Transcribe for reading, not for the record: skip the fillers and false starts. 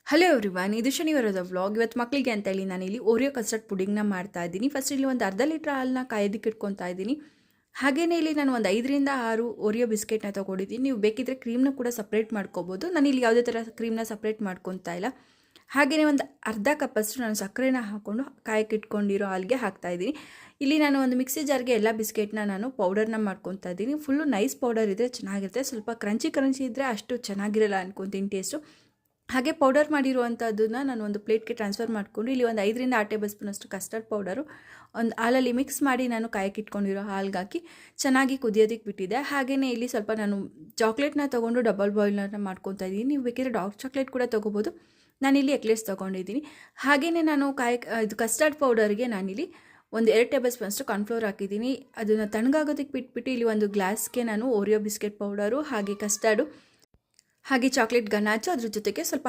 Hello everyone, ಇದು ಶನಿವಾರದ vlog. ಇವತ್ತು ಮಕ್ಕಳಿಗೆ ಅಂತ ಹೇಳಿ ನಾನಿಲ್ಲಿ ಓರಿಯೋ ಕಸ್ಟರ್ಡ್ ಪುಡಿಂಗ್ನ ಮಾಡ್ತಾ ಇದ್ದೀನಿ. ಫಸ್ಟ್ ಇಲ್ಲಿ ಒಂದು ಅರ್ಧ ಲೀಟ್ರ್ ಹಾಲನ್ನ ಕಾಯೋದಕ್ಕೆ ಇಟ್ಕೊತಾ ಇದ್ದೀನಿ. ಹಾಗೆಯೇ ಇಲ್ಲಿ ನಾನು ಒಂದು 5ರಿಂದ 6 ಓರಿಯೋ ಬಿಸ್ಕೆಟ್ನ ತೊಗೊಂಡಿದ್ದೀನಿ. ನೀವು ಬೇಕಿದ್ದರೆ ಕ್ರೀಮ್ನ ಕೂಡ ಸಪ್ರೇಟ್ ಮಾಡ್ಕೋಬೋದು. ನಾನು ಇಲ್ಲಿ ಯಾವುದೇ ಥರ ಕ್ರೀಮ್ನ ಸಪ್ರೇಟ್ ಮಾಡ್ಕೊತಾ ಇಲ್ಲ. ಹಾಗೆಯೇ ಒಂದು ಅರ್ಧ ಕಪ್ಪಷ್ಟು ನಾನು ಸಕ್ಕರೆನ ಹಾಕ್ಕೊಂಡು ಕಾಯಕ್ಕೆ ಇಟ್ಕೊಂಡಿರೋ ಹಾಲಿಗೆ ಹಾಕ್ತಾಯಿದ್ದೀನಿ. ಇಲ್ಲಿ ನಾನು ಒಂದು ಮಿಕ್ಸಿ ಜಾರ್ಗೆ ಎಲ್ಲ ಬಿಸ್ಕೆಟ್ನ ನಾನು ಪೌಡರ್ನ ಮಾಡ್ಕೊತಾ ಇದ್ದೀನಿ. ಫುಲ್ಲು ನೈಸ್ ಪೌಡರ್ ಇದ್ದರೆ ಚೆನ್ನಾಗಿರುತ್ತೆ. ಸ್ವಲ್ಪ ಕ್ರಂಚಿ ಇದ್ದರೆ ಅಷ್ಟು ಚೆನ್ನಾಗಿರಲ್ಲ ಅನ್ಕೊತೀನಿ ಟೇಸ್ಟು. ಹಾಗೆ ಪೌಡರ್ ಮಾಡಿರುವಂಥದ್ದನ್ನು ನಾನು ಒಂದು ಪ್ಲೇಟ್ಗೆ ಟ್ರಾನ್ಸ್ಫರ್ ಮಾಡಿಕೊಂಡು ಇಲ್ಲಿ ಒಂದು 5ರಿಂದ 6 ಟೇಬಲ್ ಸ್ಪೂನಷ್ಟು ಕಸ್ಟರ್ಡ್ ಪೌಡರು ಒಂದು ಹಾಲಲ್ಲಿ ಮಿಕ್ಸ್ ಮಾಡಿ ನಾನು ಕಾಯಕ್ಕೆ ಇಟ್ಕೊಂಡಿರೋ ಹಾಲ್ಗೆ ಹಾಕಿ ಚೆನ್ನಾಗಿ ಕುದಿಯೋದಕ್ಕೆ ಬಿಟ್ಟಿದ್ದೆ. ಹಾಗೆಯೇ ಇಲ್ಲಿ ಸ್ವಲ್ಪ ನಾನು ಚಾಕ್ಲೇಟ್ನ ತೊಗೊಂಡು ಡಬಲ್ ಬಾಯ್ಲರ್ನ ಮಾಡ್ಕೊತಾ ಇದ್ದೀನಿ. ನೀವು ಬೇಕಿದ್ರೆ ಡಾರ್ಕ್ ಚಾಕ್ಲೇಟ್ ಕೂಡ ತೊಗೋಬೋದು. ನಾನಿಲ್ಲಿ ಎಕ್ಲೇಸ್ ತೊಗೊಂಡಿದ್ದೀನಿ. ಹಾಗೆಯೇ ನಾನು ಇದು ಕಸ್ಟರ್ಡ್ ಪೌಡರ್ಗೆ ನಾನಿಲ್ಲಿ ಒಂದು 2 ಟೇಬಲ್ ಸ್ಪೂನಷ್ಟು ಕಾರ್ನ್ಫ್ಲೋರ್ ಹಾಕಿದ್ದೀನಿ. ಅದನ್ನು ತಣ್ಣಗಾಗೋದಕ್ಕೆ ಬಿಟ್ಬಿಟ್ಟು ಇಲ್ಲಿ ಒಂದು ಗ್ಲಾಸ್ಗೆ ನಾನು ಓರಿಯೋ ಬಿಸ್ಕೆಟ್ ಪೌಡರು ಹಾಗೆ ಕಸ್ಟರ್ಡು ಹಾಗೆ ಚಾಕ್ಲೇಟ್ ಗನಾಚು, ಅದ್ರ ಜೊತೆಗೆ ಸ್ವಲ್ಪ